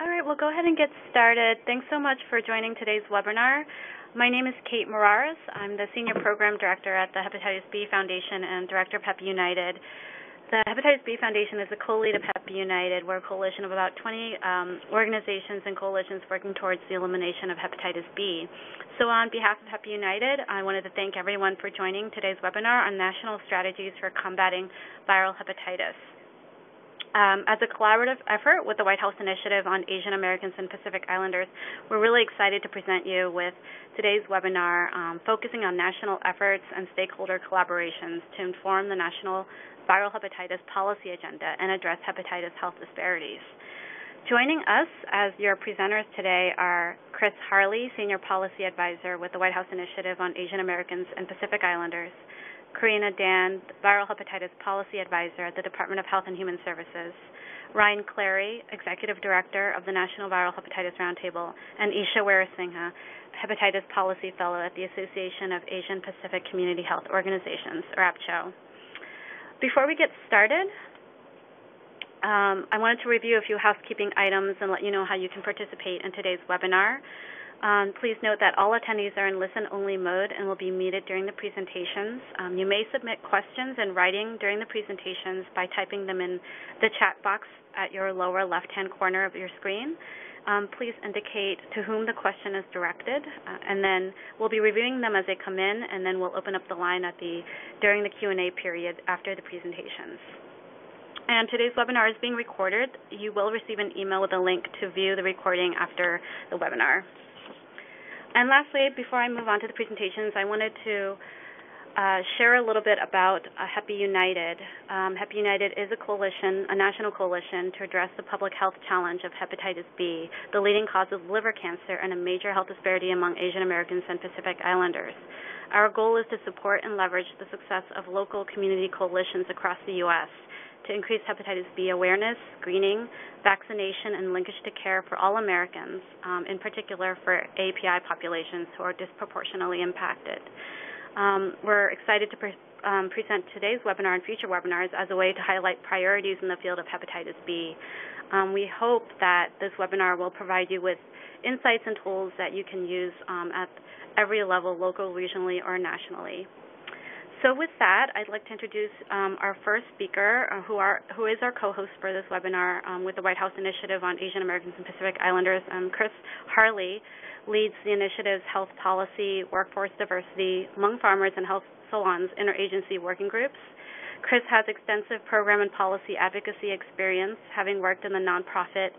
All right, we'll go ahead and get started. Thanks so much for joining today's webinar. My name is Kate Moraras. I'm the Senior Program Director at the Hepatitis B Foundation and Director of Hep United. The Hepatitis B Foundation is a co-lead of Hep United. We're a coalition of about 20 organizations and coalitions working towards the elimination of hepatitis B. So on behalf of Hep United, I wanted to thank everyone for joining today's webinar on national strategies for combating viral hepatitis. As a collaborative effort with the White House Initiative on Asian Americans and Pacific Islanders, we're really excited to present you with today's webinar focusing on national efforts and stakeholder collaborations to inform the national viral hepatitis policy agenda and address hepatitis health disparities. Joining us as your presenters today are Chris Harley, Senior Policy Advisor with the White House Initiative on Asian Americans and Pacific Islanders, Corinna, Viral Hepatitis Policy Advisor at the Department of Health and Human Services, Ryan Clary, Executive Director of the National Viral Hepatitis Roundtable, and Isha Weerasinghe, Hepatitis Policy Fellow at the Association of Asian Pacific Community Health Organizations, or APCHO. Before we get started, I wanted to review a few housekeeping items and let you know how you can participate in today's webinar. Please note that all attendees are in listen-only mode and will be muted during the presentations. You may submit questions in writing during the presentations by typing them in the chat box at your lower left-hand corner of your screen. Please indicate to whom the question is directed, and then we'll be reviewing them as they come in, and then we'll open up the line during the Q&A period after the presentations. And today's webinar is being recorded. You will receive an email with a link to view the recording after the webinar. And lastly, before I move on to the presentations, I wanted to share a little bit about Hep United. Hep United is a coalition, a national coalition, to address the public health challenge of hepatitis B, the leading cause of liver cancer and a major health disparity among Asian Americans and Pacific Islanders. Our goal is to support and leverage the success of local community coalitions across the U.S. to increase hepatitis B awareness, screening, vaccination, and linkage to care for all Americans, in particular for API populations who are disproportionately impacted. We're excited to present today's webinar and future webinars as a way to highlight priorities in the field of hepatitis B. We hope that this webinar will provide you with insights and tools that you can use at every level, local, regionally, or nationally. So with that, I'd like to introduce our first speaker, who is our co-host for this webinar with the White House Initiative on Asian Americans and Pacific Islanders. Chris Harley leads the initiative's health policy, workforce diversity, Hmong farmers, and health salons interagency working groups. Chris has extensive program and policy advocacy experience, having worked in the nonprofit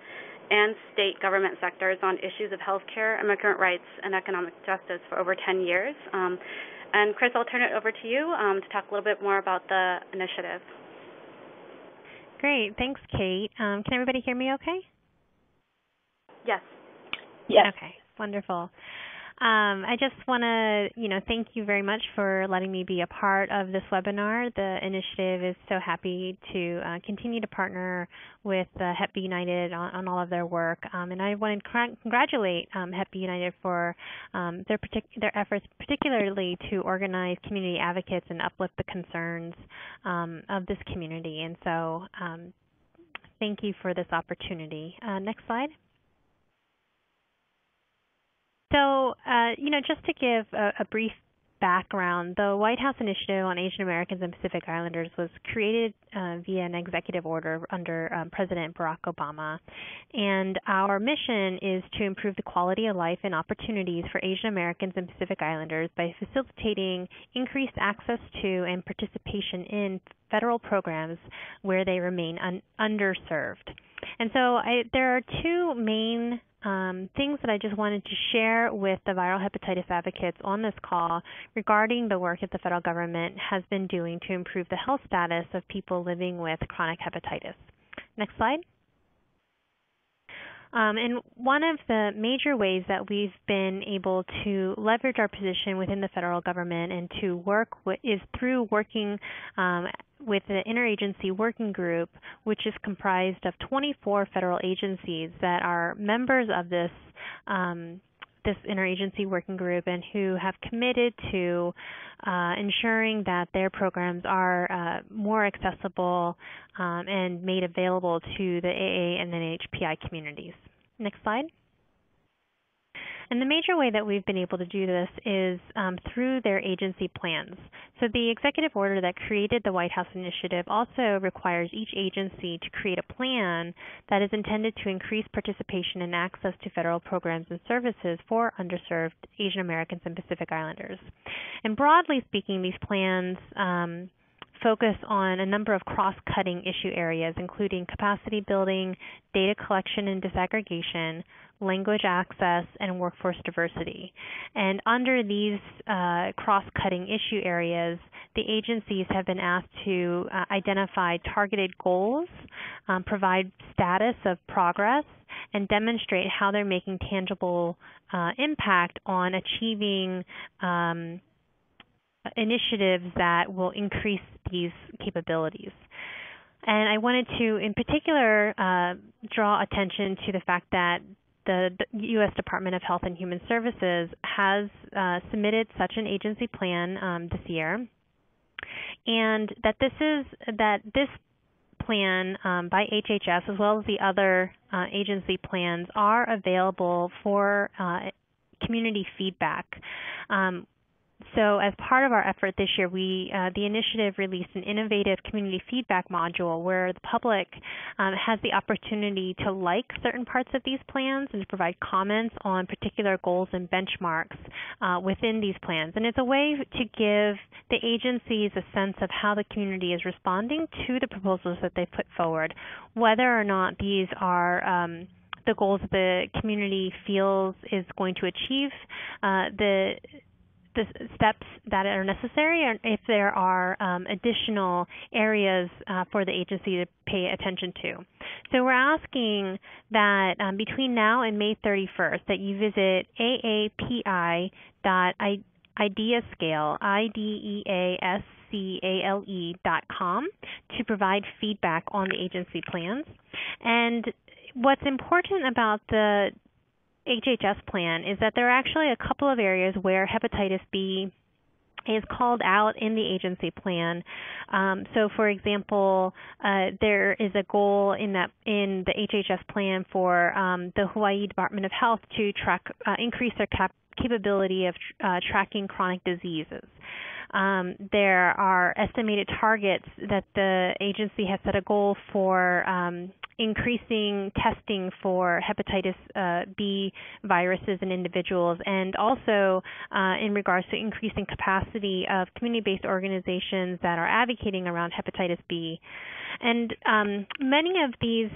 and state government sectors on issues of healthcare, immigrant rights, and economic justice for over 10 years. And Chris, I'll turn it over to you to talk a little bit more about the initiative. Great. Thanks, Kate. Can everybody hear me okay? Yes. Yes. Okay. Wonderful. I just want to, thank you very much for letting me be a part of this webinar. The initiative is so happy to continue to partner with Hep United on all of their work, and I want to congratulate Hep United for their efforts, particularly to organize community advocates and uplift the concerns of this community. And so, thank you for this opportunity. Next slide. So, just to give a brief background, the White House Initiative on Asian Americans and Pacific Islanders was created via an executive order under President Barack Obama. And our mission is to improve the quality of life and opportunities for Asian Americans and Pacific Islanders by facilitating increased access to and participation in federal programs where they remain underserved. And so there are two main things that I just wanted to share with the viral hepatitis advocates on this call regarding the work that the federal government has been doing to improve the health status of people living with chronic hepatitis. Next slide. And one of the major ways that we've been able to leverage our position within the federal government and to work is through working with the interagency working group, which is comprised of 24 federal agencies that are members of this interagency working group and who have committed to ensuring that their programs are more accessible and made available to the AA and NHPI communities. Next slide. And the major way that we've been able to do this is through their agency plans. So the executive order that created the White House initiative also requires each agency to create a plan that is intended to increase participation and access to federal programs and services for underserved Asian Americans and Pacific Islanders. And broadly speaking, these plans focus on a number of cross-cutting issue areas, including capacity building, data collection and disaggregation, language access, and workforce diversity. And under these cross-cutting issue areas, the agencies have been asked to identify targeted goals, provide status of progress, and demonstrate how they're making tangible impact on achieving initiatives that will increase these capabilities. And I wanted to, in particular, draw attention to the fact that the U.S. Department of Health and Human Services has submitted such an agency plan this year, and that this plan by HHS, as well as the other agency plans, are available for community feedback. So as part of our effort this year, the initiative released an innovative community feedback module where the public has the opportunity to like certain parts of these plans and to provide comments on particular goals and benchmarks within these plans. And it's a way to give the agencies a sense of how the community is responding to the proposals that they put forward, whether or not these are the goals that the community feels is going to achieve the steps that are necessary, or if there are additional areas for the agency to pay attention to. So we're asking that between now and May 31st that you visit aapi.ideascale, ideascale.com to provide feedback on the agency plans. And what's important about the HHS plan is that there are actually a couple of areas where hepatitis B is called out in the agency plan. So, for example, there is a goal in the HHS plan for the Hawaii Department of Health to increase their capability of tracking chronic diseases. There are estimated targets that the agency has set a goal for increasing testing for hepatitis B viruses in individuals, and also in regards to increasing capacity of community-based organizations that are advocating around hepatitis B. And many of these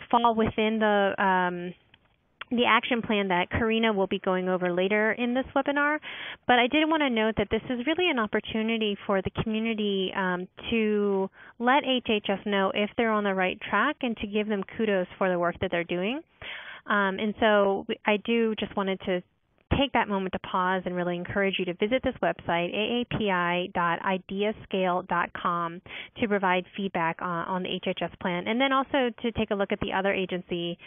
fall within the action plan that Corinna will be going over later in this webinar, but I did want to note that this is really an opportunity for the community to let HHS know if they're on the right track and to give them kudos for the work that they're doing. And so I do just wanted to take that moment to pause and really encourage you to visit this website, aapi.ideascale.com, to provide feedback on the HHS plan, and then also to take a look at the other agency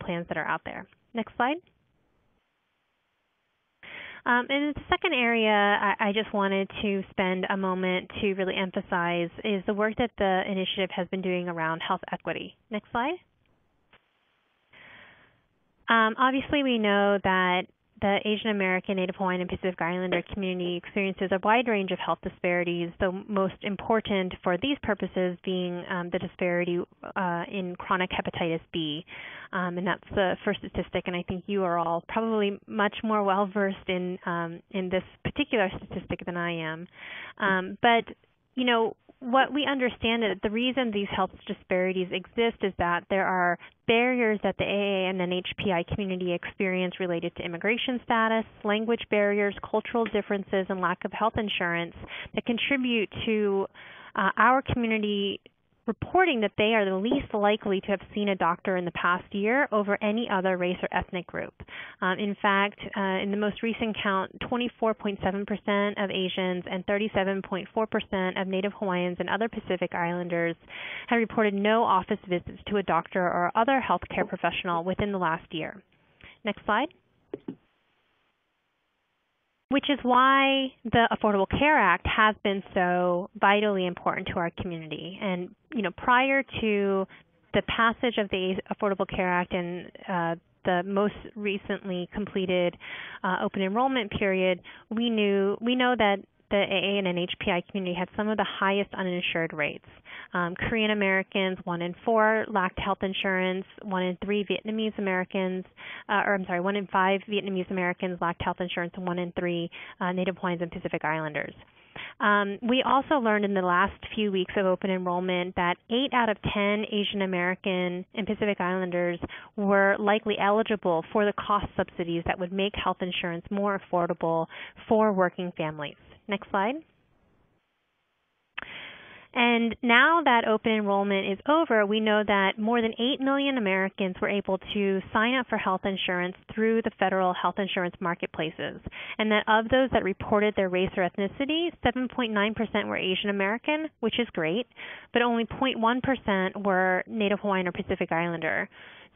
plans that are out there. Next slide. And the second area I just wanted to spend a moment to really emphasize is the work that the initiative has been doing around health equity. Next slide. Obviously, we know that the Asian American, Native Hawaiian, and Pacific Islander community experiences a wide range of health disparities, the most important for these purposes being the disparity in chronic hepatitis B. And that's the first statistic, and I think you are all probably much more well-versed in this particular statistic than I am. But, you know, what we understand is that the reason these health disparities exist is that there are barriers that the AA and NHPI community experience related to immigration status, language barriers, cultural differences, and lack of health insurance that contribute to our community reporting that they are the least likely to have seen a doctor in the past year over any other race or ethnic group. In fact, in the most recent count, 24.7% of Asians and 37.4% of Native Hawaiians and other Pacific Islanders have reported no office visits to a doctor or other healthcare professional within the last year. Next slide. Which is why the Affordable Care Act has been so vitally important to our community. And, you know, prior to the passage of the Affordable Care Act and the most recently completed open enrollment period, we know that the AA and NHPI community had some of the highest uninsured rates. Korean Americans, 1 in 4 lacked health insurance. 1 in 5 Vietnamese Americans lacked health insurance, and 1 in 3 Native Hawaiians and Pacific Islanders. We also learned in the last few weeks of open enrollment that 8 out of 10 Asian American and Pacific Islanders were likely eligible for the cost subsidies that would make health insurance more affordable for working families. Next slide. And now that open enrollment is over, we know that more than 8 million Americans were able to sign up for health insurance through the federal health insurance marketplaces, and that of those that reported their race or ethnicity, 7.9% were Asian American, which is great, but only 0.1% were Native Hawaiian or Pacific Islander.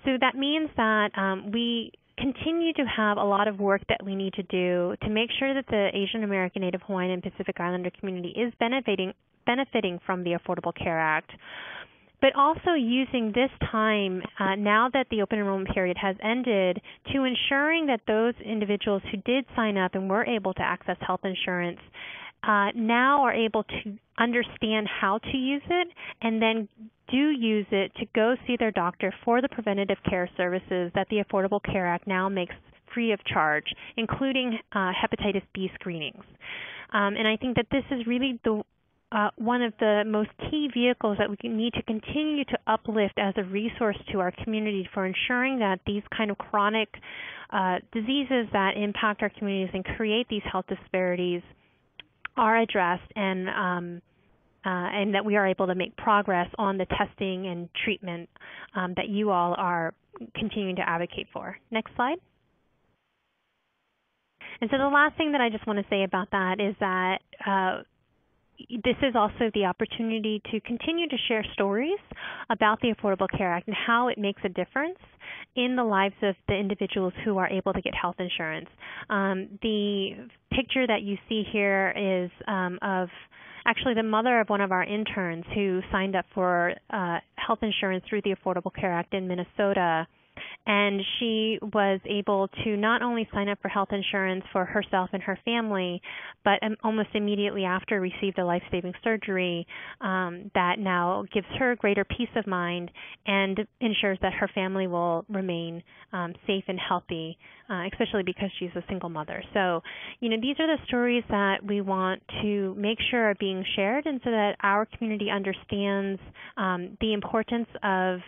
So that means that we continue to have a lot of work that we need to do to make sure that the Asian American, Native Hawaiian, and Pacific Islander community is benefiting from the Affordable Care Act, but also using this time, now that the open enrollment period has ended, to ensuring that those individuals who did sign up and were able to access health insurance now are able to understand how to use it and then do use it to go see their doctor for the preventative care services that the Affordable Care Act now makes free of charge, including hepatitis B screenings. And I think that this is really one of the most key vehicles that we need to continue to uplift as a resource to our community for ensuring that these kind of chronic diseases that impact our communities and create these health disparities are addressed, and that we are able to make progress on the testing and treatment that you all are continuing to advocate for. Next slide. And so the last thing that I just want to say about that is that this is also the opportunity to continue to share stories about the Affordable Care Act and how it makes a difference in the lives of the individuals who are able to get health insurance. The picture that you see here is of actually the mother of one of our interns who signed up for health insurance through the Affordable Care Act in Minnesota. And she was able to not only sign up for health insurance for herself and her family, but almost immediately after received a life-saving surgery that now gives her greater peace of mind and ensures that her family will remain safe and healthy, especially because she's a single mother. So, these are the stories that we want to make sure are being shared, and so that our community understands the importance of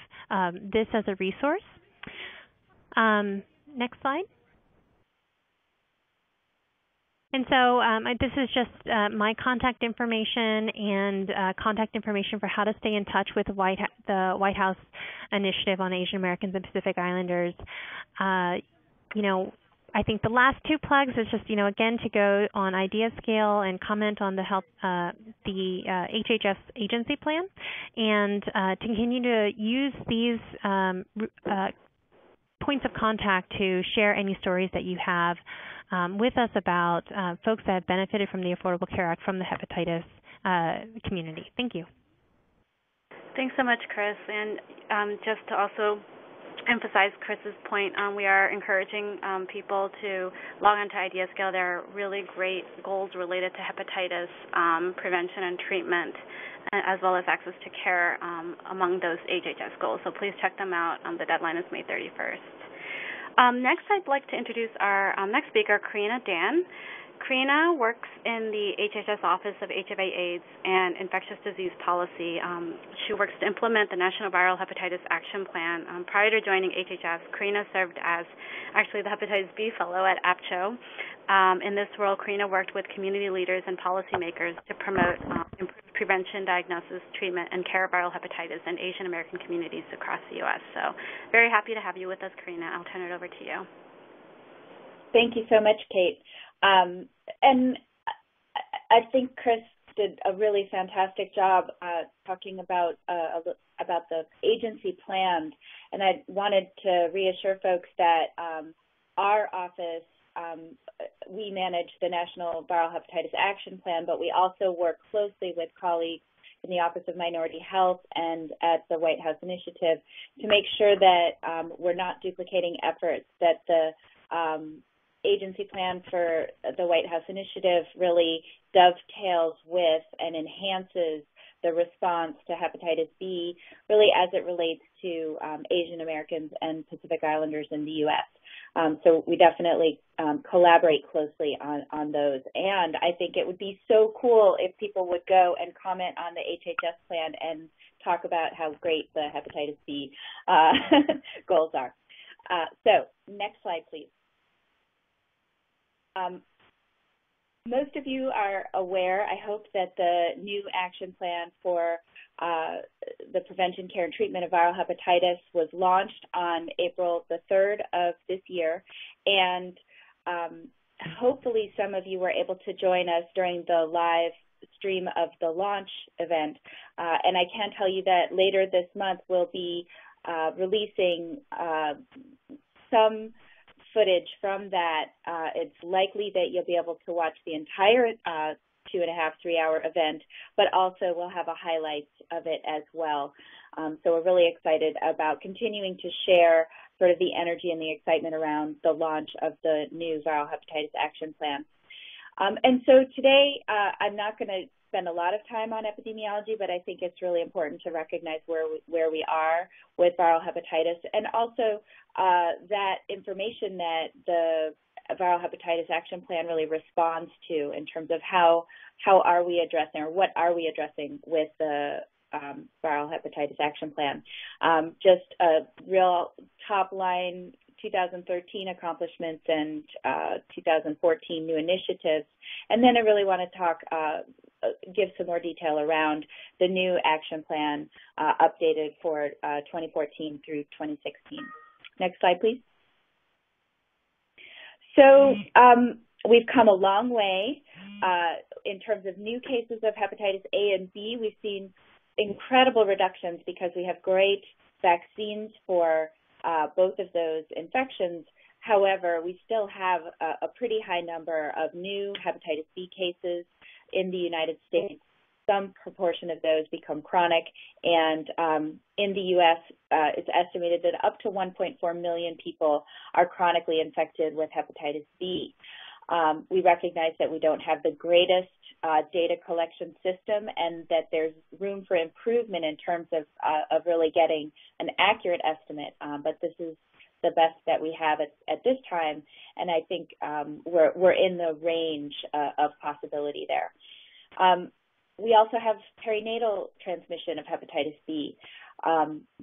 this as a resource. Next slide. And so this is just my contact information and contact information for how to stay in touch with the White House Initiative on Asian Americans and Pacific Islanders. I think the last 2 plugs is just, again, to go on IdeaScale and comment on the HHS agency plan, and to continue to use these points of contact to share any stories that you have with us about folks that have benefited from the Affordable Care Act from the hepatitis community. Thank you. Thanks so much, Chris. And just to also emphasize Chris's point, we are encouraging people to log on to IdeaScale. There are really great goals related to hepatitis prevention and treatment, as well as access to care among those HHS goals. So please check them out. The deadline is May 31st. Next, I'd like to introduce our next speaker, Corinna Dan. Corinna works in the HHS Office of HIV/AIDS and Infectious Disease Policy. She works to implement the National Viral Hepatitis Action Plan. Prior to joining HHS, Corinna served as actually the Hepatitis B Fellow at APCHO. In this role, Corinna worked with community leaders and policymakers to promote improved prevention, diagnosis, treatment, and care of viral hepatitis in Asian American communities across the U.S. So very happy to have you with us, Corinna. I'll turn it over to you. Thank you so much, Kate. And I think Chris did a really fantastic job talking about the agency plans, and I wanted to reassure folks that our office, we manage the National Viral Hepatitis Action Plan, but we also work closely with colleagues in the Office of Minority Health and at the White House Initiative to make sure that we're not duplicating efforts, that the agency plan for the White House Initiative really dovetails with and enhances the response to hepatitis B, really as it relates to Asian Americans and Pacific Islanders in the U.S. So we definitely collaborate closely on those. And I think it would be so cool if people would go and comment on the HHS plan and talk about how great the hepatitis B goals are. So next slide, please. Most of you are aware, I hope, that the new action plan for the prevention, care, and treatment of viral hepatitis was launched on April the 3rd of this year, and hopefully some of you were able to join us during the live stream of the launch event. And I can tell you that later this month we'll be releasing some footage from that. It's likely that you'll be able to watch the entire 2.5-3-hour event, but also we'll have a highlight of it as well. So we're really excited about continuing to share sort of the energy and the excitement around the launch of the new Viral Hepatitis Action Plan. And so today, I'm not going to spend a lot of time on epidemiology, but I think it's really important to recognize where we are with viral hepatitis, and also that information that the Viral Hepatitis Action Plan really responds to in terms of how are we addressing, or what are we addressing with the Viral Hepatitis Action Plan. Just a real top line 2013 accomplishments and 2014 new initiatives. And then I really want to talk, give some more detail around the new action plan updated for 2014 through 2016. Next slide, please. So we've come a long way in terms of new cases of hepatitis A and B. We've seen incredible reductions because we have great vaccines for both of those infections. However, we still have a pretty high number of new hepatitis B cases in the United States. Some proportion of those become chronic, and in the U.S., it's estimated that up to 1.4 million people are chronically infected with hepatitis B. We recognize that we don't have the greatest data collection system, and that there's room for improvement in terms of really getting an accurate estimate, but this is the best that we have at this time, and I think we're in the range of possibility there. We also have perinatal transmission of hepatitis B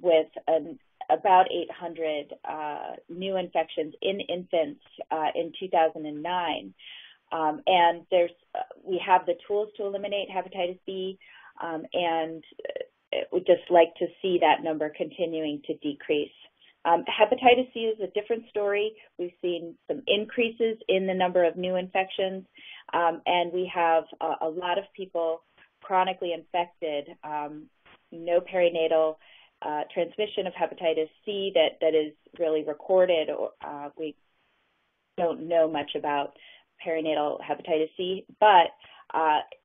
with about 800 new infections in infants in 2009. And we have the tools to eliminate hepatitis B, and we'd just like to see that number continuing to decrease. Hepatitis C is a different story. We've seen some increases in the number of new infections, and we have a lot of people chronically infected, no perinatal transmission of hepatitis C that is really recorded. We don't know much about perinatal hepatitis C, but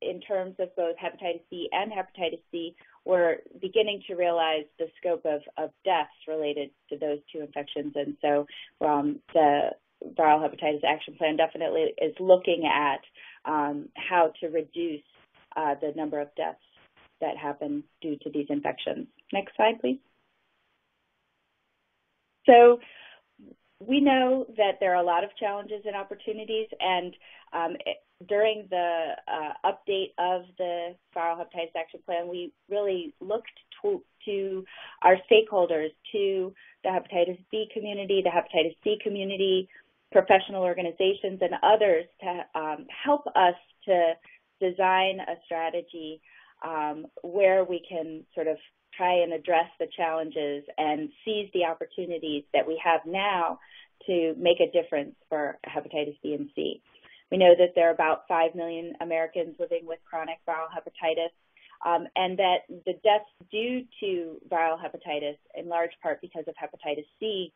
in terms of both hepatitis B and hepatitis C, we're beginning to realize the scope of deaths related to those two infections. And so the Viral Hepatitis Action Plan definitely is looking at how to reduce the number of deaths that happen due to these infections. Next slide, please. So we know that there are a lot of challenges and opportunities, and during the update of the Viral Hepatitis Action Plan, we really looked to our stakeholders, to the hepatitis B community, the hepatitis C community, professional organizations, and others to help us to design a strategy where we can sort of try and address the challenges and seize the opportunities that we have now to make a difference for hepatitis B and C. We know that there are about 5 million Americans living with chronic viral hepatitis, and that the deaths due to viral hepatitis, in large part because of hepatitis C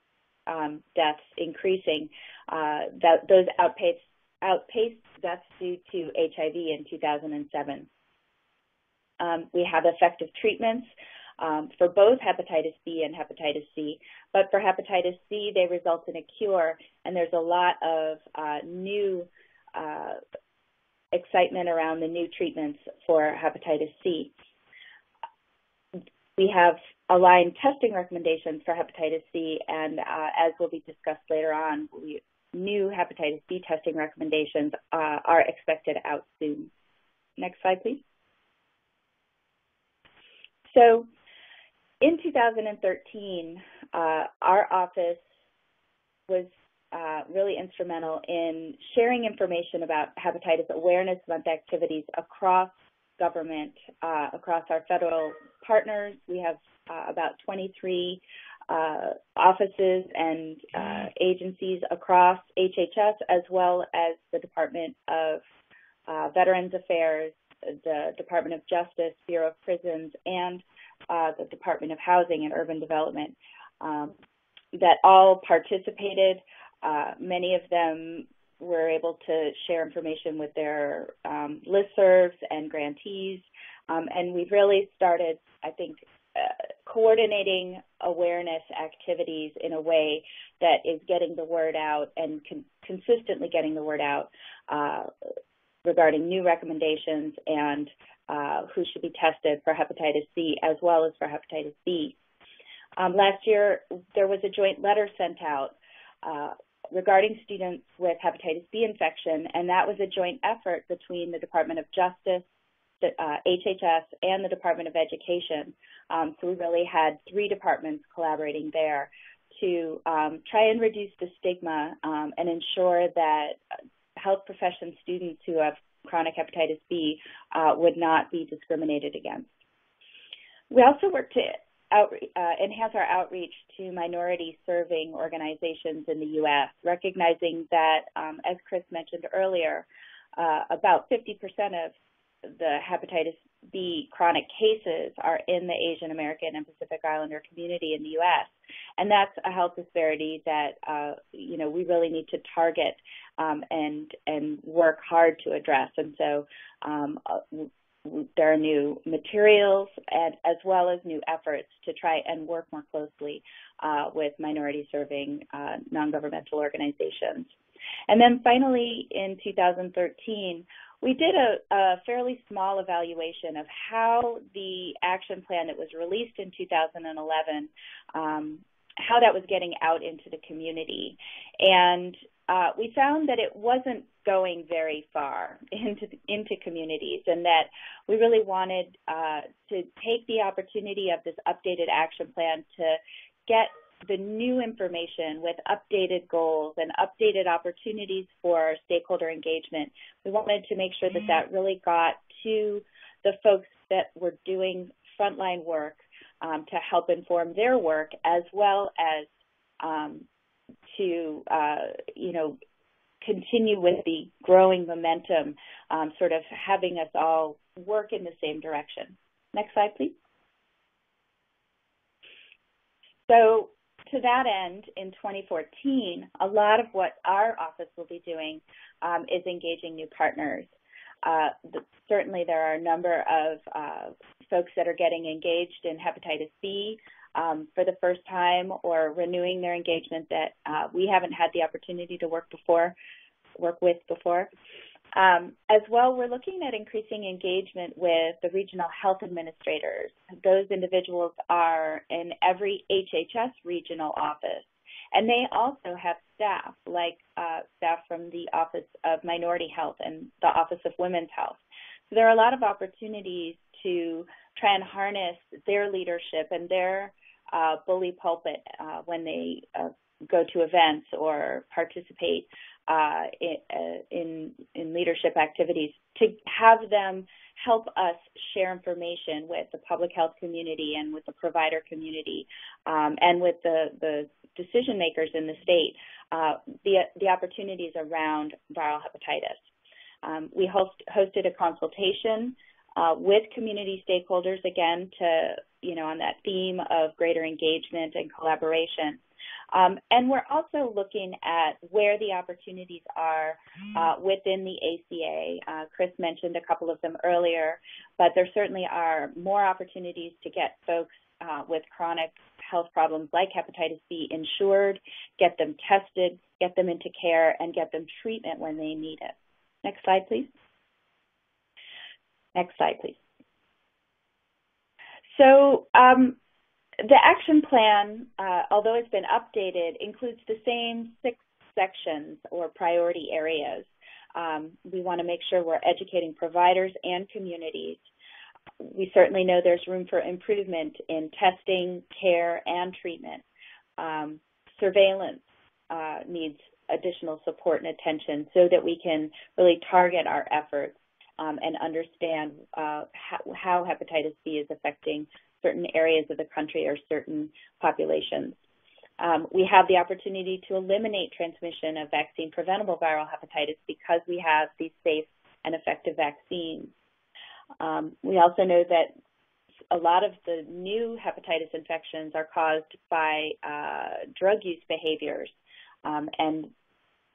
deaths increasing, that those outpaced deaths due to HIV in 2007. We have effective treatments for both hepatitis B and hepatitis C, but for hepatitis C, they result in a cure, and there's a lot of new excitement around the new treatments for hepatitis C. We have aligned testing recommendations for hepatitis C, and as will be discussed later on, new hepatitis B testing recommendations are expected out soon. Next slide, please. So in 2013, our office was really instrumental in sharing information about Hepatitis Awareness Month activities across government, across our federal partners. We have about 23 offices and agencies across HHS, as well as the Department of Veterans Affairs, the Department of Justice, Bureau of Prisons, and the Department of Housing and Urban Development, that all participated. Many of them were able to share information with their listservs and grantees, and we've really started, I think, coordinating awareness activities in a way that is getting the word out and consistently getting the word out regarding new recommendations and who should be tested for hepatitis C as well as for hepatitis B. Last year, there was a joint letter sent out regarding students with hepatitis B infection, and that was a joint effort between the Department of Justice, the HHS, and the Department of Education. So we really had 3 departments collaborating there to try and reduce the stigma and ensure that health profession students who have chronic hepatitis B would not be discriminated against. We also work to enhance our outreach to minority-serving organizations in the U.S., recognizing that, as Chris mentioned earlier, about 50% of the hepatitis B chronic cases are in the Asian American and Pacific Islander community in the U.S., and that's a health disparity that we really need to target and work hard to address. And so there are new materials and as well as new efforts to try and work more closely with minority-serving non-governmental organizations. And then finally, in 2013, we did a fairly small evaluation of how the action plan that was released in 2011, how that was getting out into the community. And we found that it wasn't going very far into communities, and that we really wanted to take the opportunity of this updated action plan to get the new information with updated goals and updated opportunities for stakeholder engagement. We wanted to make sure that that really got to the folks that were doing frontline work to help inform their work, as well as to continue with the growing momentum, sort of having us all work in the same direction. Next slide, please. So to that end, in 2014, a lot of what our office will be doing is engaging new partners. Certainly there are a number of folks that are getting engaged in hepatitis B for the first time or renewing their engagement that we haven't had the opportunity to work with before. As well, we're looking at increasing engagement with the regional health administrators. Those individuals are in every HHS regional office, and they also have staff, like staff from the Office of Minority Health and the Office of Women's Health. So there are a lot of opportunities to try and harness their leadership and their bully pulpit when they go to events or participate in leadership activities, to have them help us share information with the public health community and with the provider community and with the decision makers in the state, the opportunities around viral hepatitis. We hosted a consultation with community stakeholders, again, to, on that theme of greater engagement and collaboration. And we're also looking at where the opportunities are within the ACA. Chris mentioned a couple of them earlier, but there certainly are more opportunities to get folks with chronic health problems like hepatitis B insured, get them tested, get them into care, and get them treatment when they need it. Next slide, please. Next slide, please. So the action plan, although it's been updated, includes the same 6 sections or priority areas. We want to make sure we're educating providers and communities. We certainly know there's room for improvement in testing, care, and treatment. Surveillance needs additional support and attention so that we can really target our efforts and understand how hepatitis B is affecting certain areas of the country or certain populations. We have the opportunity to eliminate transmission of vaccine-preventable viral hepatitis because we have these safe and effective vaccines. We also know that a lot of the new hepatitis infections are caused by drug use behaviors, and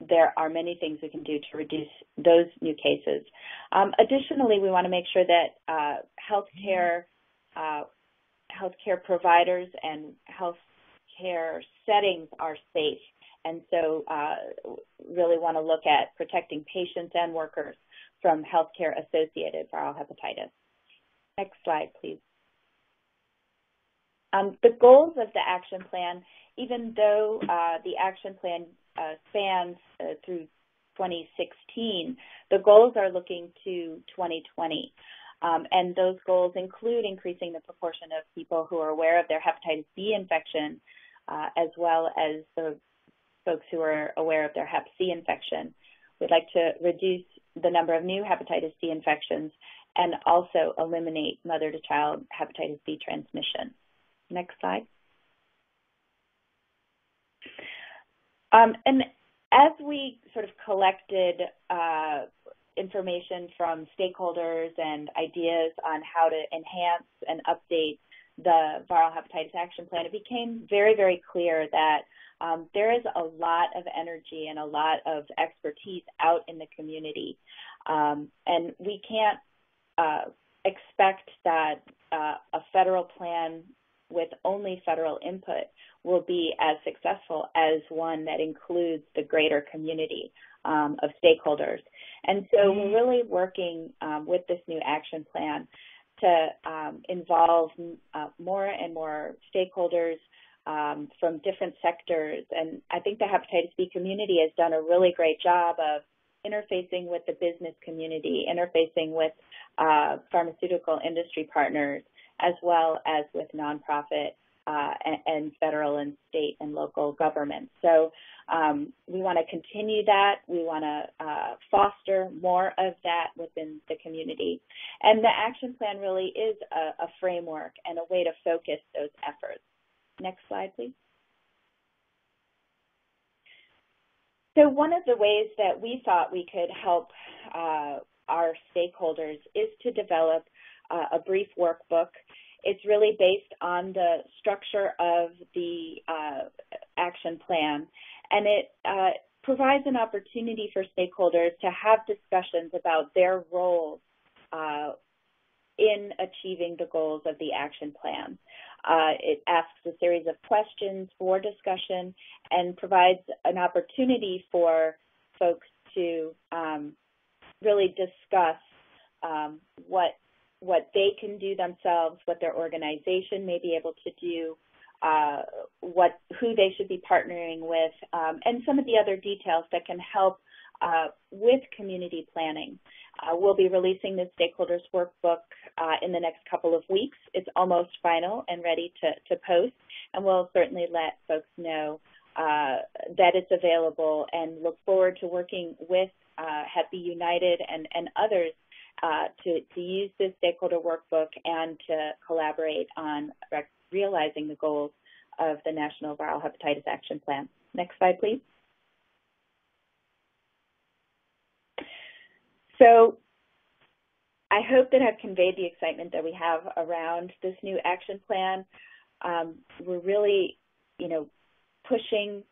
there are many things we can do to reduce those new cases. Additionally, we want to make sure that healthcare providers and healthcare settings are safe, and so really want to look at protecting patients and workers from healthcare-associated viral hepatitis. Next slide, please. The goals of the action plan, even though the action plan spans through 2016, the goals are looking to 2020. And those goals include increasing the proportion of people who are aware of their hepatitis B infection, as well as the folks who are aware of their hep C infection. We'd like to reduce the number of new hepatitis C infections and also eliminate mother-to-child hepatitis B transmission. Next slide. And as we sort of collected information from stakeholders and ideas on how to enhance and update the Viral Hepatitis Action Plan, it became very, very clear that there is a lot of energy and a lot of expertise out in the community. And we can't expect that a federal plan with only federal input will be as successful as one that includes the greater community of stakeholders. And so we're really working with this new action plan to involve more and more stakeholders from different sectors. And I think the hepatitis B community has done a really great job of interfacing with the business community, interfacing with pharmaceutical industry partners, as well as with nonprofit and federal and state and local governments. So we want to continue that. We want to foster more of that within the community. And the action plan really is a framework and a way to focus those efforts. Next slide, please. So one of the ways that we thought we could help our stakeholders is to develop a brief workbook. It's really based on the structure of the action plan, and it provides an opportunity for stakeholders to have discussions about their role in achieving the goals of the action plan. It asks a series of questions for discussion and provides an opportunity for folks to really discuss what they can do themselves, what their organization may be able to do, who they should be partnering with, and some of the other details that can help with community planning. We'll be releasing the Stakeholders Workbook in the next couple of weeks. It's almost final and ready to post, and we'll certainly let folks know that it's available and look forward to working with Hep B United and others to use this stakeholder workbook and to collaborate on realizing the goals of the National Viral Hepatitis Action Plan. Next slide, please. So I hope that I've conveyed the excitement that we have around this new action plan. We're really, pushing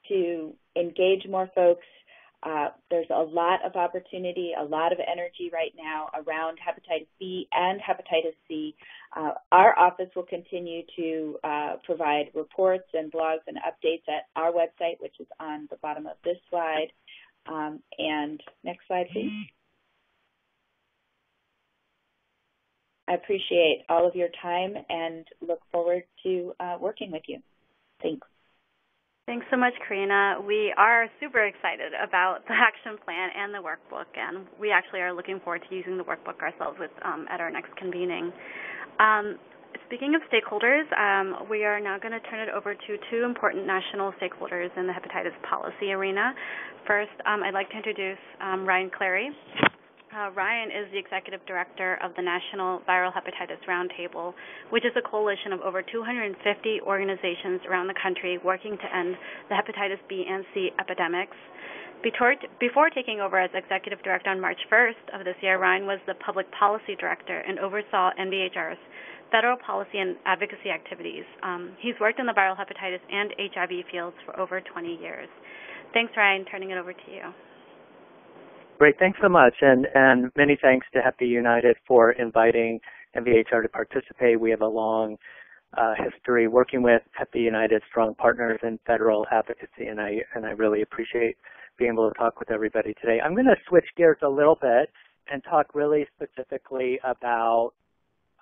to engage more folks. There's a lot of opportunity, a lot of energy right now around hepatitis B and hepatitis C. Our office will continue to provide reports and blogs and updates at our website, which is on the bottom of this slide. And next slide, please. I appreciate all of your time and look forward to working with you. Thanks. Thanks so much, Corinna. We are super excited about the action plan and the workbook, and we actually are looking forward to using the workbook ourselves at our next convening. Speaking of stakeholders, we are now going to turn it over to two important national stakeholders in the hepatitis policy arena. First, I'd like to introduce Ryan Clary. Ryan is the Executive Director of the National Viral Hepatitis Roundtable, which is a coalition of over 250 organizations around the country working to end the hepatitis B and C epidemics. Before taking over as Executive Director on March 1st of this year, Ryan was the Public Policy Director and oversaw NVHR's federal policy and advocacy activities. He's worked in the viral hepatitis and HIV fields for over 20 years. Thanks, Ryan. Turning it over to you. Great, thanks so much, and many thanks to Hep B United for inviting NVHR to participate. We have a long history working with Hep B United, strong partners in federal advocacy, and I really appreciate being able to talk with everybody today. I'm going to switch gears a little bit and talk really specifically about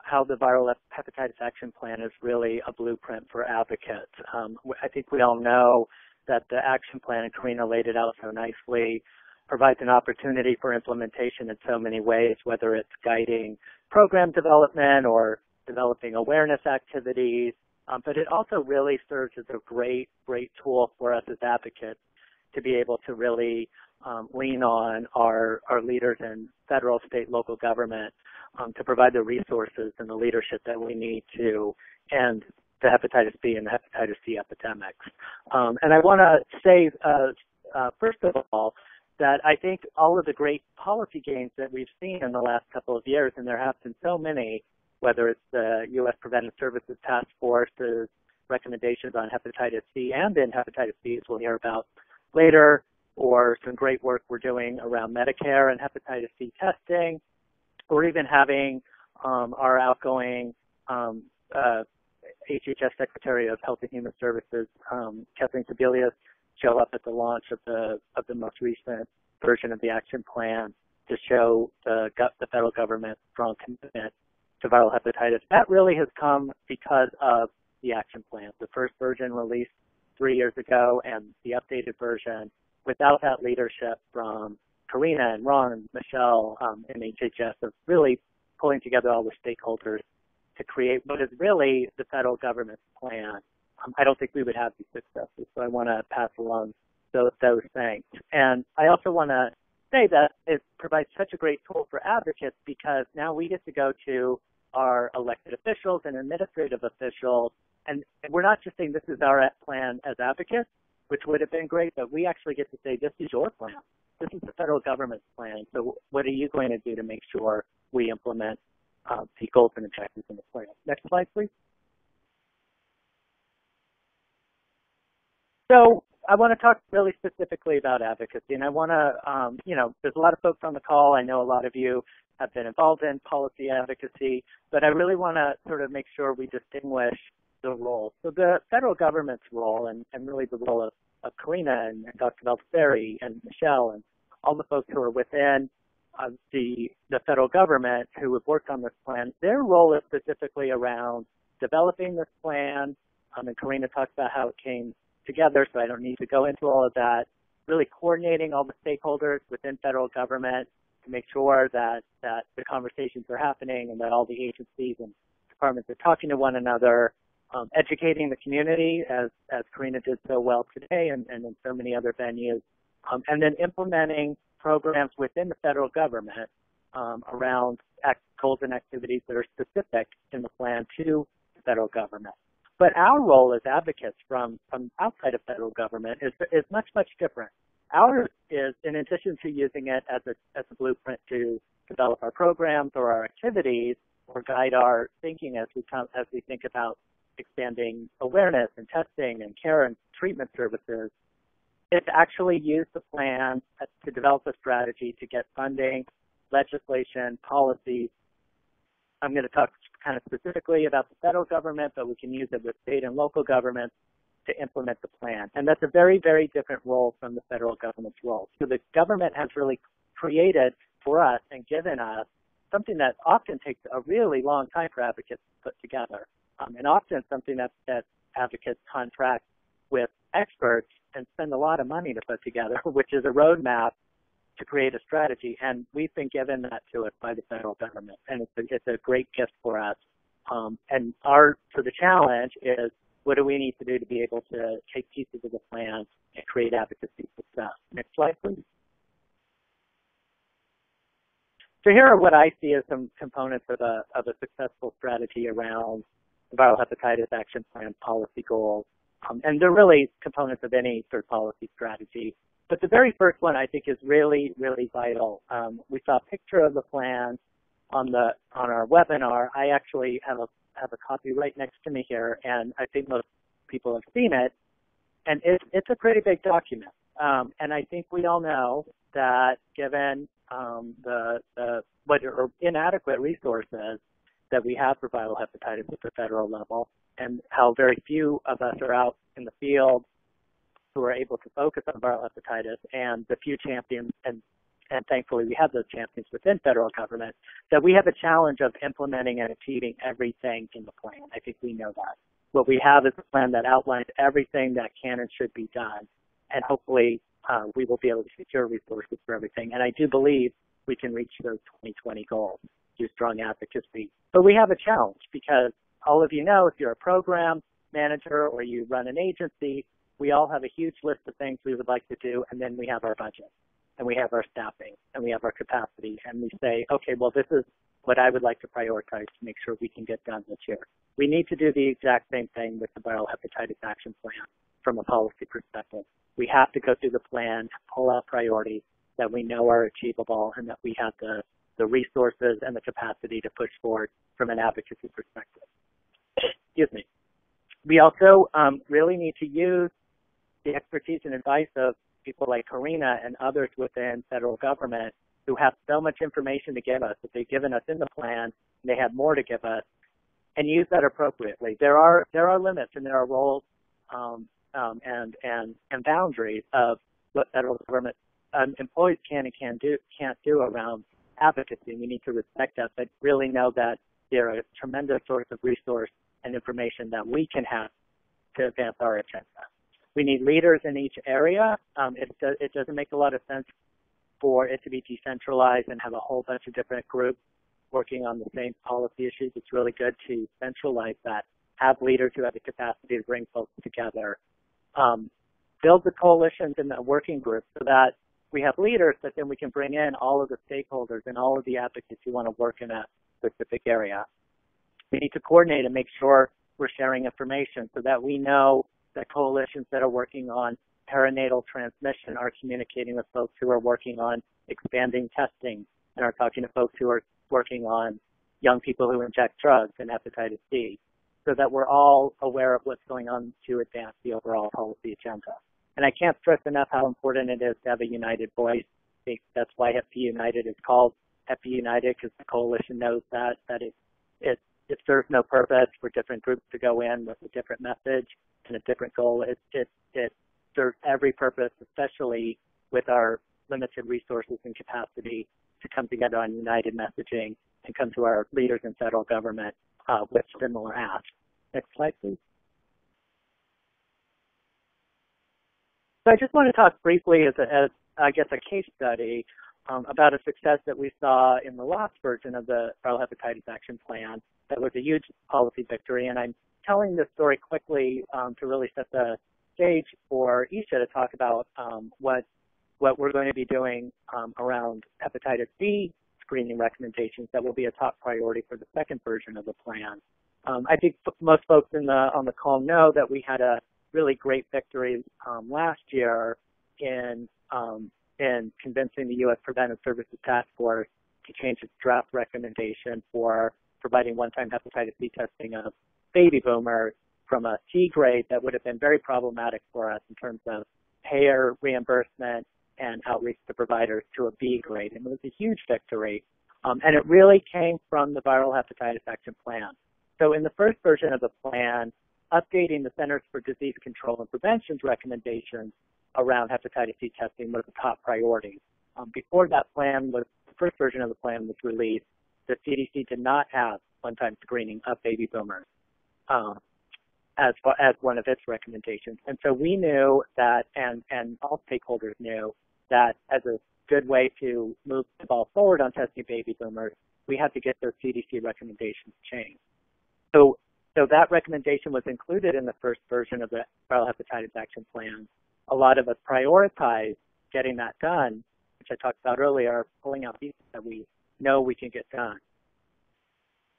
how the Viral Hepatitis Action Plan is really a blueprint for advocates. I think we all know that the action plan, and Corinna laid it out so nicely, provides an opportunity for implementation in so many ways, whether it's guiding program development or developing awareness activities, but it also really serves as a great tool for us as advocates to be able to really lean on our leaders in federal, state, local government to provide the resources and the leadership that we need to end the hepatitis B and the hepatitis C epidemics. And I want to say, first of all, that I think all of the great policy gains that we've seen in the last couple of years, and there have been so many, whether it's the U.S. Preventive Services Task Force's recommendations on hepatitis C and in hepatitis B, as we'll hear about later, or some great work we're doing around Medicare and hepatitis C testing, or even having our outgoing HHS Secretary of Health and Human Services, Kathleen Sebelius, show up at the launch of the most recent version of the action plan to show the federal government's strong commitment to viral hepatitis. That really has come because of the action plan. The first version released 3 years ago, and the updated version, without that leadership from Corinna and Ron and Michelle in HHS, of really pulling together all the stakeholders to create what is really the federal government's plan, I don't think we would have these successes. So I want to pass along those thanks. And I also want to say that it provides such a great tool for advocates because now we get to go to our elected officials and administrative officials, and we're not just saying this is our plan as advocates, which would have been great, but we actually get to say this is your plan. This is the federal government's plan. So what are you going to do to make sure we implement the goals and objectives in the plan? Next slide, please. So I want to talk really specifically about advocacy, and I want to, there's a lot of folks on the call. I know a lot of you have been involved in policy advocacy, but I really want to sort of make sure we distinguish the roles. So the federal government's role, and really the role of Corinna and Dr. Valteri and Michelle and all the folks who are within the federal government who have worked on this plan, their role is specifically around developing this plan, and Corinna talked about how it came together, so I don't need to go into all of that, really coordinating all the stakeholders within federal government to make sure that the conversations are happening and that all the agencies and departments are talking to one another, educating the community, as Corinna did so well today and in so many other venues, and then implementing programs within the federal government around goals and activities that are specific in the plan to the federal government. But our role as advocates from outside of federal government is much, much different. Ours is, in addition to using it as a blueprint to develop our programs or our activities or guide our thinking as we think about expanding awareness and testing and care and treatment services. It's actually used the plan to develop a strategy to get funding, legislation, policies. I'm going to talk kind of specifically about the federal government, but we can use it with state and local governments to implement the plan. And that's a very, very different role from the federal government's role. So the government has really created for us and given us something that often takes a really long time for advocates to put together, and often something that advocates contract with experts and spend a lot of money to put together, which is a roadmap to create a strategy. And we've been given that to us by the federal government, and it's a great gift for us. So the challenge is, what do we need to do to be able to take pieces of the plan and create advocacy success? Next slide, please. So here are what I see as some components of a successful strategy around the Viral Hepatitis Action Plan policy goals. And they're really components of any third policy strategy. But the very first one I think is really, really vital. We saw a picture of the plan on our webinar. I actually have a copy right next to me here, and I think most people have seen it. And it's a pretty big document. And I think we all know that given what are inadequate resources that we have for viral hepatitis at the federal level, and how very few of us are out in the field who are able to focus on viral hepatitis, and the few champions, and thankfully we have those champions within federal government, that we have a challenge of implementing and achieving everything in the plan. I think we know that. What we have is a plan that outlines everything that can and should be done, and hopefully we will be able to secure resources for everything. And I do believe we can reach those 2020 goals through strong advocacy. But we have a challenge because all of you know, if you're a program manager or you run an agency, we all have a huge list of things we would like to do, and then we have our budget, and we have our staffing, and we have our capacity, and we say, okay, well, this is what I would like to prioritize to make sure we can get done this year. We need to do the exact same thing with the Viral Hepatitis Action Plan from a policy perspective. We have to go through the plan, pull out priorities that we know are achievable, and that we have the resources and the capacity to push forward from an advocacy perspective. Excuse me. We also really need to use the expertise and advice of people like Corinna and others within federal government who have so much information to give us that they've given us in the plan, and they have more to give us, and use that appropriately. There are limits and there are roles and boundaries of what federal government employees can and can't do around advocacy. We need to respect that, but really know that they're a tremendous source of resource and information that we can have to advance our agenda. We need leaders in each area. It doesn't make a lot of sense for it to be decentralized and have a whole bunch of different groups working on the same policy issues. It's really good to centralize that, have leaders who have the capacity to bring folks together, build the coalitions and the working groups so that we have leaders, but then we can bring in all of the stakeholders and all of the advocates who want to work in a specific area. We need to coordinate and make sure we're sharing information so that we know that coalitions that are working on perinatal transmission are communicating with folks who are working on expanding testing and are talking to folks who are working on young people who inject drugs and hepatitis C, so that we're all aware of what's going on to advance the overall policy agenda. And I can't stress enough how important it is to have a united voice. I think that's why HEPI United is called HEPI United, because the coalition knows that it serves no purpose for different groups to go in with a different message and a different goal. It serves every purpose, especially with our limited resources and capacity, to come together on united messaging and come to our leaders in federal government with similar asks. Next slide, please. So I just want to talk briefly as I guess a case study about a success that we saw in the last version of the Viral Hepatitis Action Plan that was a huge policy victory. And I'm telling this story quickly to really set the stage for Isha to talk about what we're going to be doing around hepatitis B screening recommendations that will be a top priority for the second version of the plan. I think most folks on the call know that we had a really great victory last year in convincing the U.S. Preventive Services Task Force to change its draft recommendation for providing one-time hepatitis B testing of baby boomers from a C grade that would have been very problematic for us in terms of payer reimbursement and outreach to providers to a B grade. And it was a huge victory. And it really came from the Viral Hepatitis Action Plan. So in the first version of the plan, updating the Centers for Disease Control and Prevention's recommendations around hepatitis C testing was a top priority. Before that plan was, the first version of the plan was released, the CDC did not have one-time screening of baby boomers as one of its recommendations. And so we knew that, and all stakeholders knew, that as a good way to move the ball forward on testing baby boomers, we had to get those CDC recommendations changed. So that recommendation was included in the first version of the Viral Hepatitis Action Plan. A lot of us prioritized getting that done, which I talked about earlier, pulling out pieces that we know we can get done.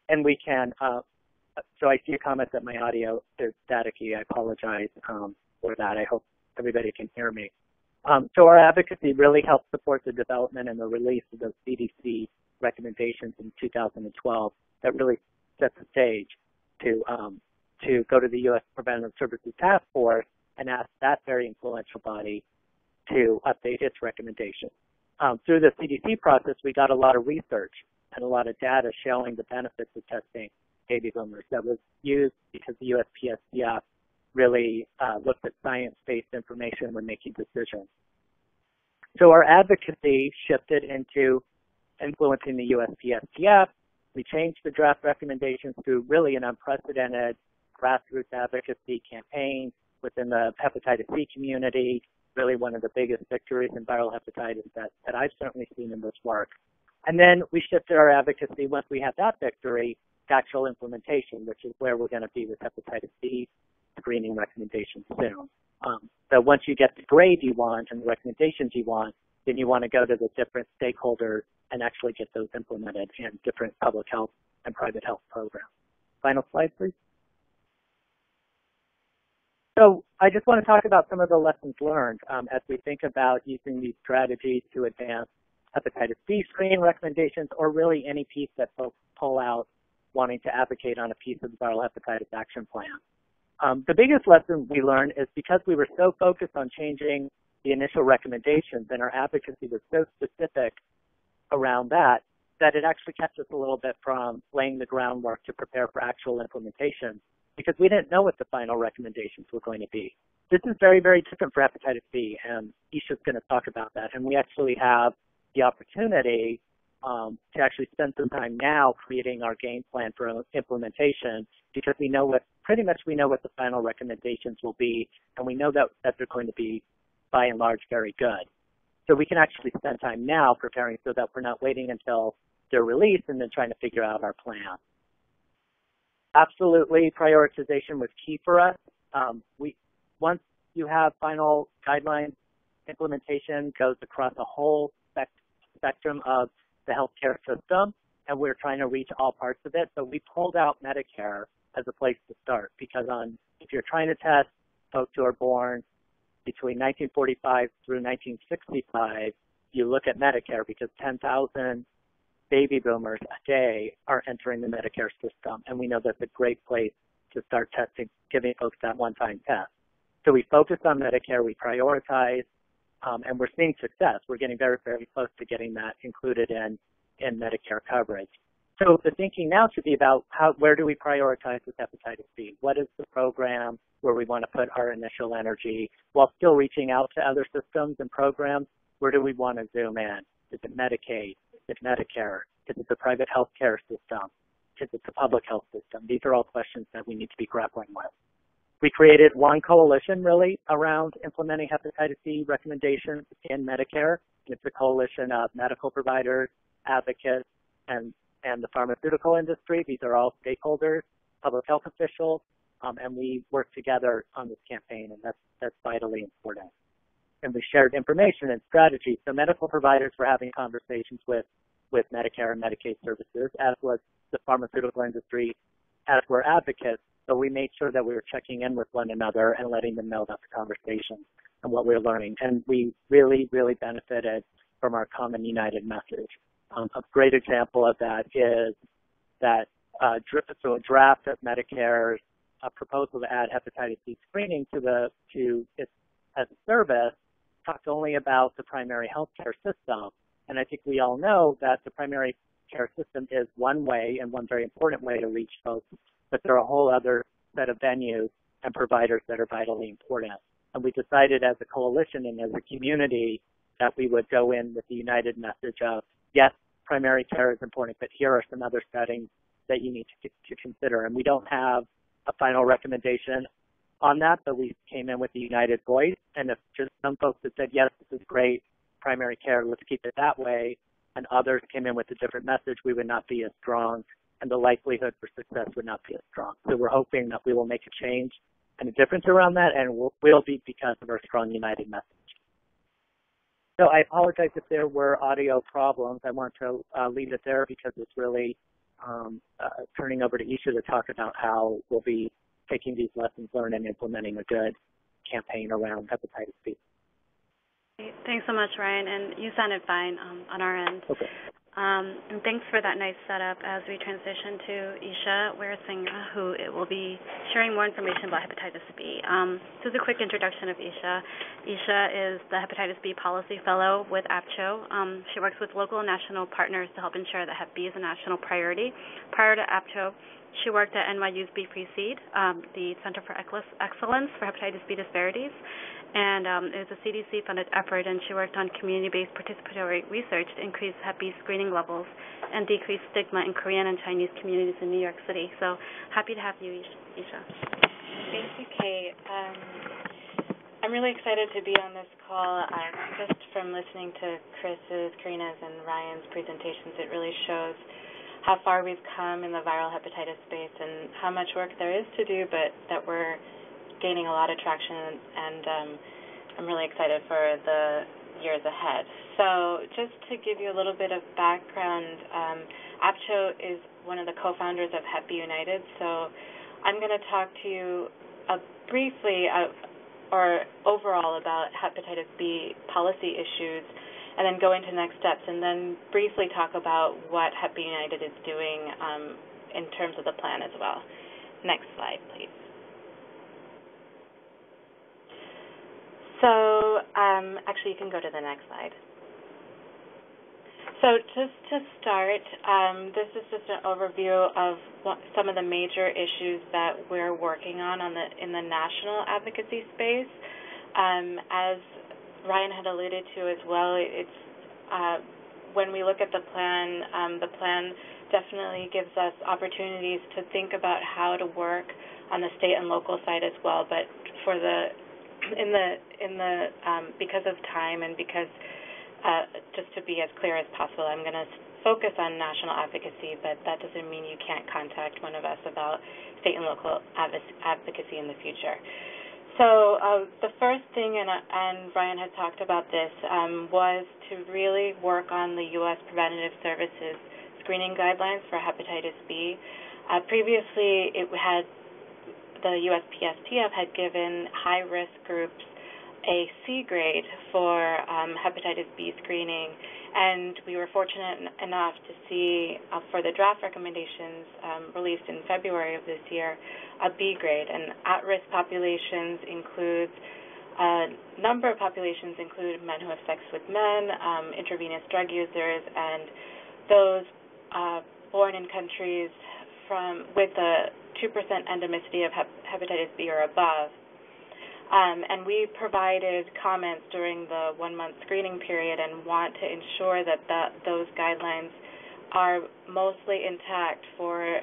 And we can, so I see a comment that my audio is staticky. I apologize for that. I hope everybody can hear me. So our advocacy really helped support the development and the release of those CDC recommendations in 2012 that really set the stage to go to the U.S. Preventive Services Task Force and ask that very influential body to update its recommendations. Through the CDC process, we got a lot of research and a lot of data showing the benefits of testing baby boomers that was used because the USPSTF really looked at science-based information when making decisions. So our advocacy shifted into influencing the USPSTF. We changed the draft recommendations through really an unprecedented grassroots advocacy campaign within the hepatitis C community, really one of the biggest victories in viral hepatitis that I've certainly seen in this work. And then we shifted our advocacy once we had that victory to actual implementation, which is where we're going to be with hepatitis B screening recommendations soon. So once you get the grade you want and the recommendations you want, then you want to go to the different stakeholders and actually get those implemented in different public health and private health programs. Final slide, please. So I just want to talk about some of the lessons learned as we think about using these strategies to advance hepatitis B screening recommendations, or really any piece that folks pull out wanting to advocate on a piece of the Viral Hepatitis Action Plan. The biggest lesson we learned is because we were so focused on changing the initial recommendations and our advocacy was so specific around that it actually kept us a little bit from laying the groundwork to prepare for actual implementation because we didn't know what the final recommendations were going to be. This is very, very different for hepatitis B, and Isha's going to talk about that. And we actually have the opportunity to actually spend some time now creating our game plan for implementation because we know pretty much we know what the final recommendations will be, and we know that they're going to be, by and large, very good. So we can actually spend time now preparing so that we're not waiting until they're released and then trying to figure out our plan. Absolutely, prioritization was key for us. Once you have final guidelines, implementation goes across a whole spectrum of the healthcare system, and we're trying to reach all parts of it. So we pulled out Medicare as a place to start because if you're trying to test folks who are born between 1945 through 1965, you look at Medicare because 10,000 baby boomers a day are entering the Medicare system, and we know that's a great place to start testing, giving folks that one-time test. So we focused on Medicare, we prioritized, and we're seeing success. We're getting very, very close to getting that included in Medicare coverage. So the thinking now should be about where do we prioritize with hepatitis B? What is the program where we want to put our initial energy while still reaching out to other systems and programs? Where do we want to zoom in? Is it Medicaid? Is it Medicare? Is it the private health care system? Is it the public health system? These are all questions that we need to be grappling with. We created one coalition really around implementing hepatitis C recommendations in Medicare. It's a coalition of medical providers, advocates, and the pharmaceutical industry. These are all stakeholders, public health officials, and we work together on this campaign, and that's vitally important. And we shared information and strategies. So medical providers were having conversations with Medicare and Medicaid services, as was the pharmaceutical industry, as were advocates. So we made sure that we were checking in with one another and letting them know about the conversation and what we were learning. And we really, really benefited from our common united message. A great example of that is that so a draft of Medicare's a proposal to add hepatitis B screening to it as a service talked only about the primary health care system. And I think we all know that the primary care system is one way and one very important way to reach folks, but there are a whole other set of venues and providers that are vitally important. And we decided as a coalition and as a community that we would go in with the united message of, yes, primary care is important, but here are some other settings that you need to consider. And we don't have a final recommendation on that, but we came in with the united voice. And if just some folks that said, yes, this is great, primary care, let's keep it that way, and others came in with a different message, we would not be as strong, and the likelihood for success would not be as strong. So we're hoping that we will make a change and a difference around that, and will be because of our strong united message. So I apologize if there were audio problems. I want to leave it there because it's really turning over to Isha to talk about how we'll be taking these lessons learned and implementing a good campaign around hepatitis B. Thanks so much, Ryan, and you sounded fine on our end. Okay. And thanks for that nice setup as we transition to Isha Weerasinghe, who will be sharing more information about hepatitis B. This is a quick introduction of Isha. Isha is the Hepatitis B Policy Fellow with APCHO. She works with local and national partners to help ensure that Hep B is a national priority. Prior to APCHO, she worked at NYU's B Pre-Seed, the Center for Excellence for Hepatitis B Disparities, and it was a CDC-funded effort, and she worked on community-based participatory research to increase Hep B screening levels and decrease stigma in Korean and Chinese communities in New York City. So happy to have you, Isha. Thank you, Kate. I'm really excited to be on this call. Just from listening to Chris's, Corinna's, and Ryan's presentations, it really shows how far we've come in the viral hepatitis space and how much work there is to do, but that we're gaining a lot of traction, and I'm really excited for the years ahead. So just to give you a little bit of background, APCHO is one of the co-founders of Hep B United, so I'm going to talk to you briefly or overall about hepatitis B policy issues, and then go into next steps, and then briefly talk about what Hep B United is doing in terms of the plan as well. Next slide, please. So actually, you can go to the next slide. So just to start, this is just an overview of some of the major issues that we're working on in the national advocacy space. As Ryan had alluded to as well, it's when we look at the plan definitely gives us opportunities to think about how to work on the state and local side as well. But for because of time and because just to be as clear as possible, I'm going to focus on national advocacy, but that doesn't mean you can't contact one of us about state and local advocacy in the future. So the first thing, and Ryan had talked about this, was to really work on the U.S. Preventive Services screening guidelines for hepatitis B. Previously, the USPSTF had given high-risk groups a C grade for hepatitis B screening, and we were fortunate enough to see for the draft recommendations released in February of this year a B grade. And at-risk populations include a number of populations include men who have sex with men, intravenous drug users, and those born in countries with a 2% endemicity of hepatitis B or above. And we provided comments during the one-month screening period and want to ensure that those guidelines are mostly intact for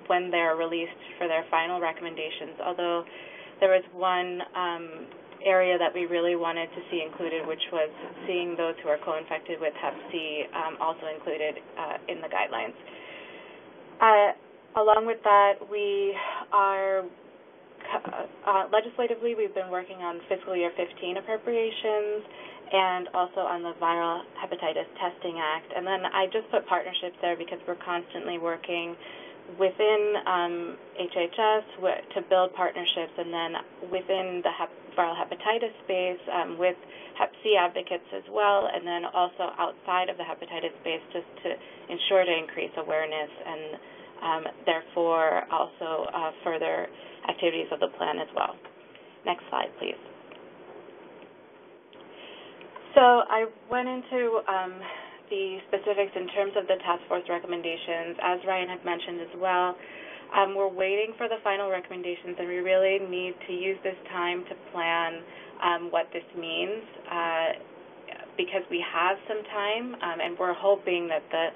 when they're released for their final recommendations, although there was one area that we really wanted to see included, which was seeing those who are co-infected with Hep C also included in the guidelines. Along with that, we are legislatively, we've been working on fiscal year 15 appropriations and also on the Viral Hepatitis Testing Act. And then I just put partnerships there because we're constantly working within HHS to build partnerships, and then within the viral hepatitis space with Hep C advocates as well, and then also outside of the hepatitis space just to ensure to increase awareness and therefore also further activities of the plan as well. Next slide, please. So I went into the specifics in terms of the task force recommendations. As Ryan had mentioned as well, we're waiting for the final recommendations, and we really need to use this time to plan what this means because we have some time, and we're hoping that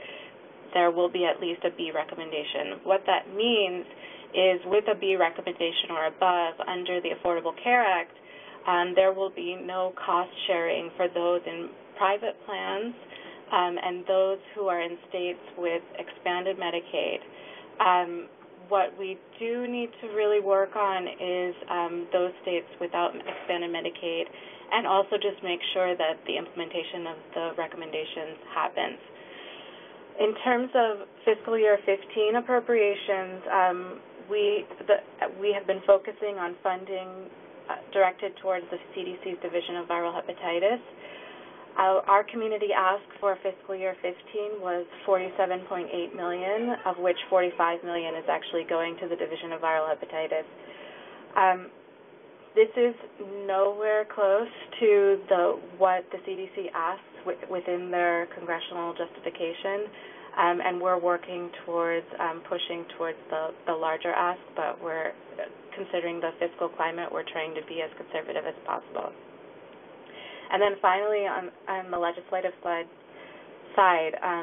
there will be at least a B recommendation. What that means is with a B recommendation or above under the Affordable Care Act, there will be no cost sharing for those in private plans and those who are in states with expanded Medicaid. What we do need to really work on is those states without expanded Medicaid, and also just make sure that the implementation of the recommendations happens. In terms of fiscal year 15 appropriations, we have been focusing on funding directed towards the CDC's Division of Viral Hepatitis. Our community ask for fiscal year 15 was $47.8 million, of which $45 million is actually going to the Division of Viral Hepatitis. This is nowhere close to what the CDC asks within their congressional justification, and we're working towards pushing towards the larger ask, but we're considering the fiscal climate, we're trying to be as conservative as possible. And then finally, on the legislative side,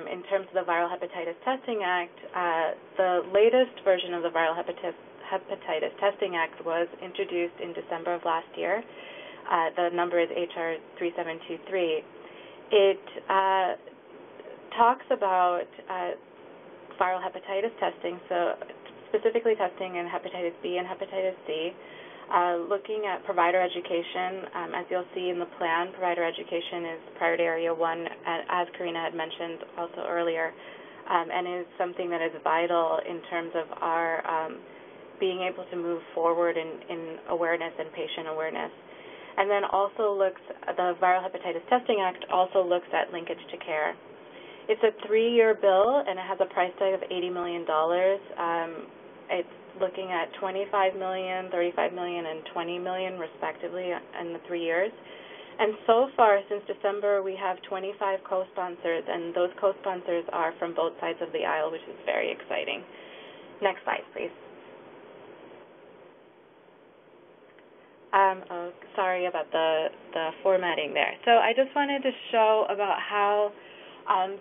in terms of the Viral Hepatitis Testing Act, the latest version of the Viral Hepatitis Testing Act was introduced in December of last year. The number is HR 3723. It talks about viral hepatitis testing, so specifically testing in hepatitis B and hepatitis C, looking at provider education. As you'll see in the plan, provider education is priority area 1, as Corinna had mentioned also earlier, and is something that is vital in terms of our being able to move forward in awareness and patient awareness. And then also the Viral Hepatitis Testing Act also looks at linkage to care. It's a 3-year bill, and it has a price tag of $80 million. It's looking at $25 million, $35 million, and $20 million, respectively, in the 3 years. And so far, since December, we have 25 co-sponsors, and those co-sponsors are from both sides of the aisle, which is very exciting. Next slide, please. Sorry about the formatting there. So I just wanted to show about how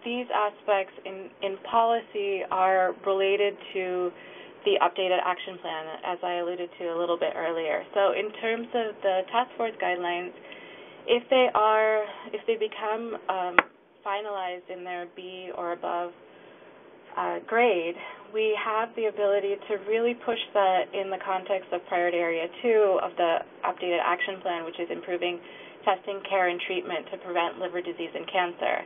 these aspects in policy are related to the updated action plan, as I alluded to a little bit earlier. So in terms of the task force guidelines, if they become finalized in their B or above grade, we have the ability to really push that in the context of priority area 2 of the updated action plan, which is improving testing, care, and treatment to prevent liver disease and cancer.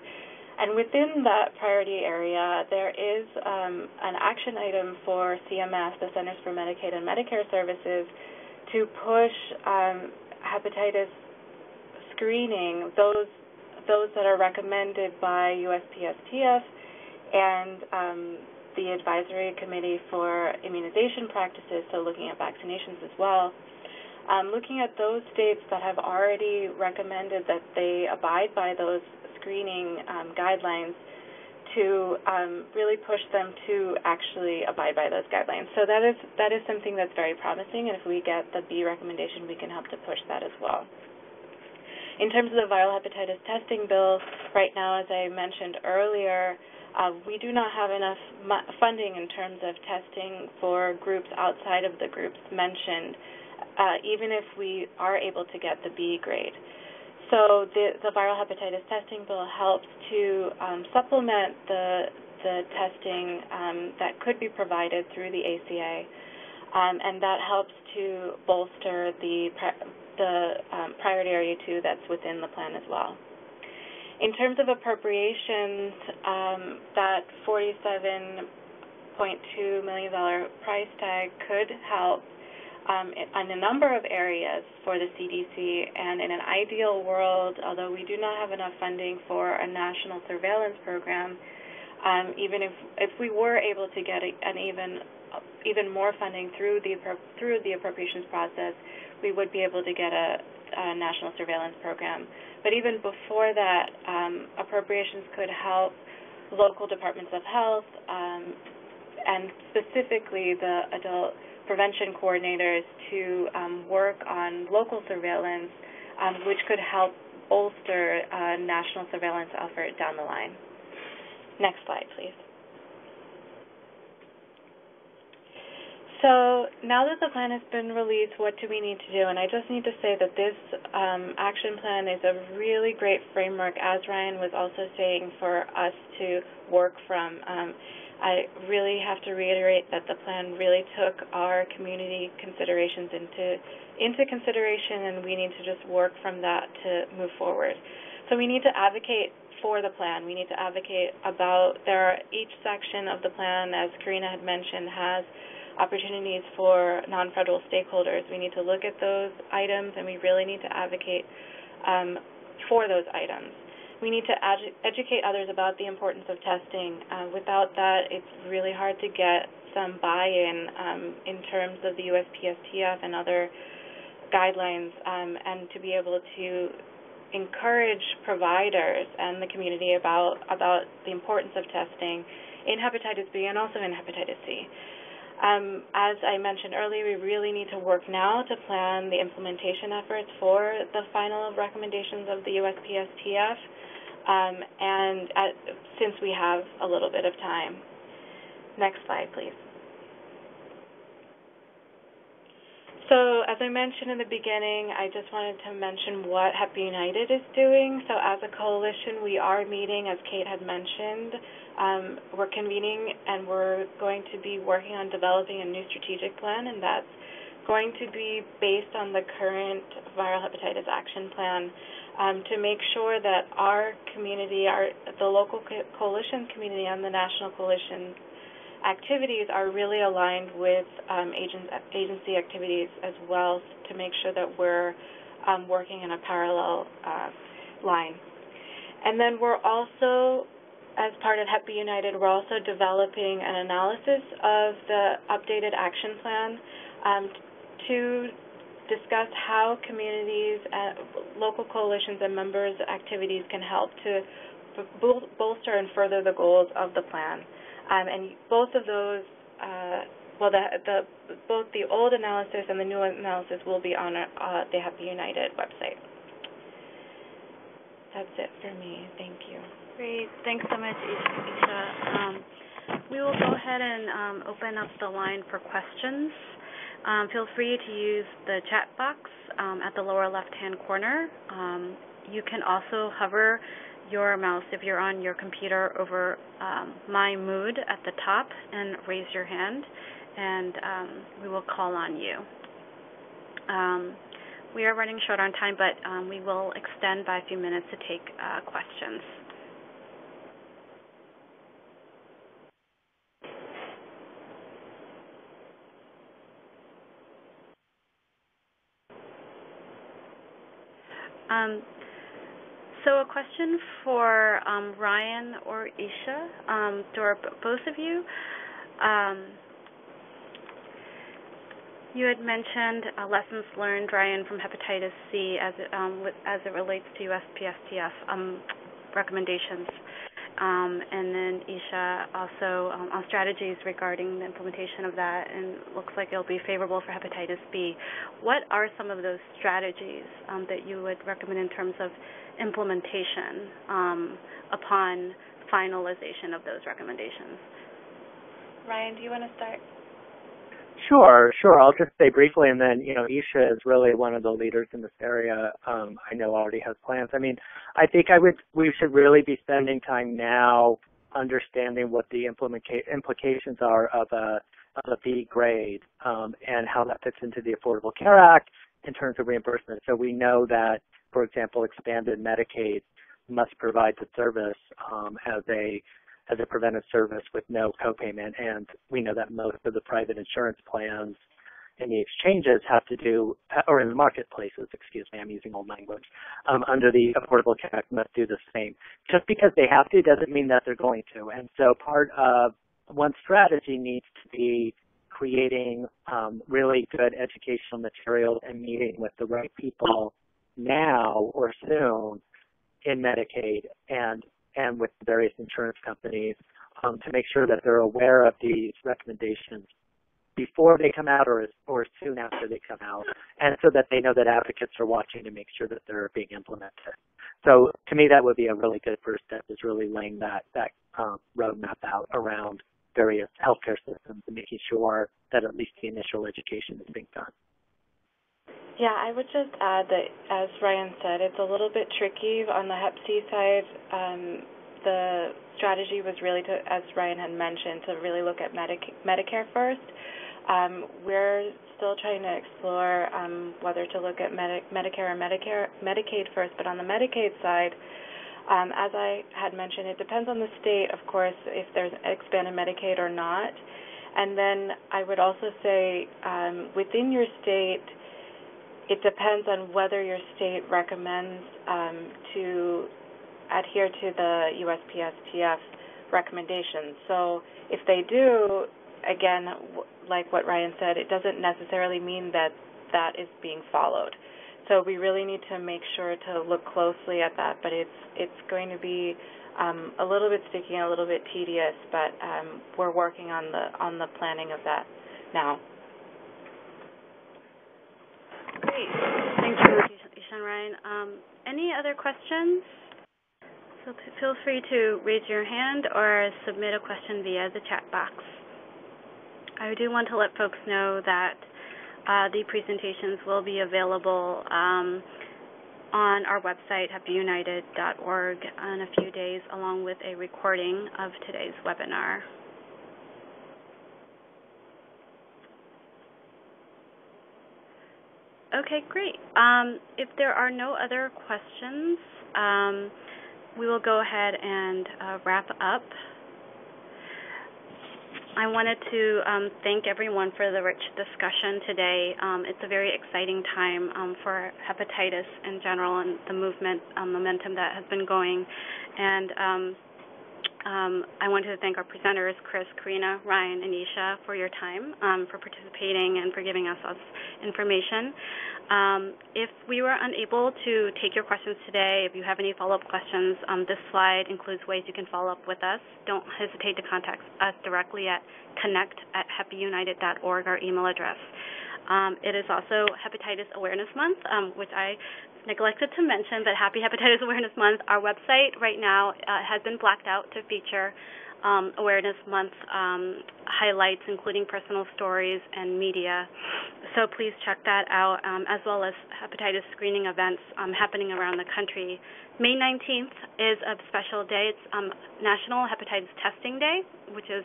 And within that priority area, there is an action item for CMS, the Centers for Medicaid and Medicare Services, to push hepatitis screening, those that are recommended by USPSTF and the Advisory Committee for Immunization Practices, so looking at vaccinations as well, looking at those states that have already recommended that they abide by those screening guidelines to really push them to actually abide by those guidelines. So that is something that's very promising, and if we get the B recommendation, we can help to push that as well. In terms of the viral hepatitis testing bill, right now, as I mentioned earlier, we do not have enough funding in terms of testing for groups outside of the groups mentioned, even if we are able to get the B grade. So the viral hepatitis testing bill helps to supplement the testing that could be provided through the ACA, and that helps to bolster the priority area 2 that's within the plan as well. In terms of appropriations, that $47.2 million price tag could help on a number of areas for the CDC, and in an ideal world, although we do not have enough funding for a national surveillance program, even if we were able to get an even even more funding through the appropriations process, we would be able to get a national surveillance program. But even before that, appropriations could help local departments of health and specifically the adult prevention coordinators to work on local surveillance, which could help bolster a national surveillance effort down the line. Next slide, please. So now that the plan has been released, what do we need to do? And I just need to say that this action plan is a really great framework, as Ryan was also saying, for us to work from. I really have to reiterate that the plan really took our community considerations into consideration, and we need to just work from that to move forward. So we need to advocate for the plan. We need to advocate about, each section of the plan, as Corinna had mentioned, has opportunities for non-federal stakeholders. We need to look at those items, and we really need to advocate for those items. We need to educate others about the importance of testing. Without that, it's really hard to get some buy-in in terms of the USPSTF and other guidelines, and to be able to encourage providers and the community about the importance of testing in hepatitis B and also in hepatitis C. As I mentioned earlier, we really need to work now to plan the implementation efforts for the final recommendations of the USPSTF, since we have a little bit of time. Next slide, please. So as I mentioned in the beginning, I just wanted to mention what Hep United is doing. So as a coalition, we are meeting, as Kate had mentioned. We're convening, and we're going to be working on developing a new strategic plan, and that's going to be based on the current Viral Hepatitis Action Plan to make sure that our community, the local coalition community and the national coalition activities are really aligned with agency activities as well, to make sure that we're working in a parallel line. And then we're also, as part of Hep United, we're also developing an analysis of the updated action plan to discuss how communities, local coalitions, and members' activities can help to bolster and further the goals of the plan. And both of those, both the old analysis and the new analysis will be on the Hep United website. That's it for me. Thank you. Great. Thanks so much, Isha. We will go ahead and open up the line for questions. Feel free to use the chat box at the lower left-hand corner. You can also hover your mouse, if you're on your computer, over My Mood at the top and raise your hand, and we will call on you. We are running short on time, but we will extend by a few minutes to take questions. So a question for Ryan or Isha, or both of you. You had mentioned lessons learned, Ryan, from hepatitis C as it relates to USPSTF recommendations, and then Isha also on strategies regarding the implementation of that, and looks like it'll be favorable for hepatitis B. What are some of those strategies that you would recommend in terms of implementation upon finalization of those recommendations? Ryan, do you want to start? Sure. I'll just say briefly, and then, Isha is really one of the leaders in this area. I know already has plans. I mean, I think we should really be spending time now understanding what the implications are of a B grade and how that fits into the Affordable Care Act in terms of reimbursement. So we know that, for example, expanded Medicaid must provide the service as a preventive service with no copayment, and we know that most of the private insurance plans in the exchanges have to do, or in the marketplaces, excuse me, I'm using old language, under the Affordable Care Act must do the same. Just because they have to doesn't mean that they're going to, and so part of one strategy needs to be creating really good educational materials and meeting with the right people now or soon in Medicaid and with various insurance companies to make sure that they're aware of these recommendations before they come out or soon after they come out, and so that they know that advocates are watching to make sure that they're being implemented. So to me, that would be a really good first step, is really laying that roadmap out around various healthcare systems and making sure that at least the initial education is being done. Yeah, I would just add that, as Ryan said, it's a little bit tricky on the Hep C side. The strategy was really to, as Ryan had mentioned, to really look at Medicare first. We're still trying to explore whether to look at Medicare or Medicaid first, but on the Medicaid side, as I had mentioned, it depends on the state, of course, if there's expanded Medicaid or not. And then I would also say within your state, it depends on whether your state recommends to adhere to the USPSTF recommendations. So if they do, again, like what Ryan said, it doesn't necessarily mean that that is being followed. So we really need to make sure to look closely at that, but it's going to be a little bit sticky and a little bit tedious, but we're working on the planning of that now. Great. Thank you, Isha and Ryan. Any other questions? So feel free to raise your hand or submit a question via the chat box. I do want to let folks know that the presentations will be available on our website, happyunited.org, in a few days, along with a recording of today's webinar. Okay, great. If there are no other questions, we will go ahead and wrap up. I wanted to thank everyone for the rich discussion today. It's a very exciting time for hepatitis in general and the movement, momentum that has been going. And I wanted to thank our presenters, Chris, Corinna, Ryan, and Isha, for your time, for participating and for giving us information. If we were unable to take your questions today, if you have any follow-up questions, this slide includes ways you can follow up with us. Don't hesitate to contact us directly at connect@happyunited.org, our email address. It is also Hepatitis Awareness Month, which I neglected to mention, but Happy Hepatitis Awareness Month. Our website right now has been blacked out to feature Awareness Month highlights, including personal stories and media. So please check that out, as well as hepatitis screening events happening around the country. May 19th is a special day. It's National Hepatitis Testing Day, which is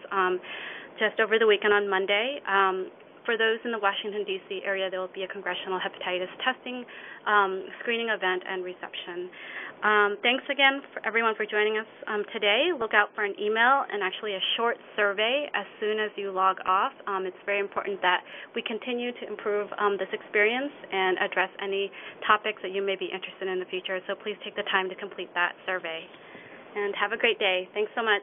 just over the weekend on Monday. For those in the Washington, D.C. area, there will be a congressional hepatitis testing screening event and reception. Thanks again for everyone for joining us today. Look out for an email and actually a short survey as soon as you log off. It's very important that we continue to improve this experience and address any topics that you may be interested in the future. So please take the time to complete that survey. And have a great day. Thanks so much.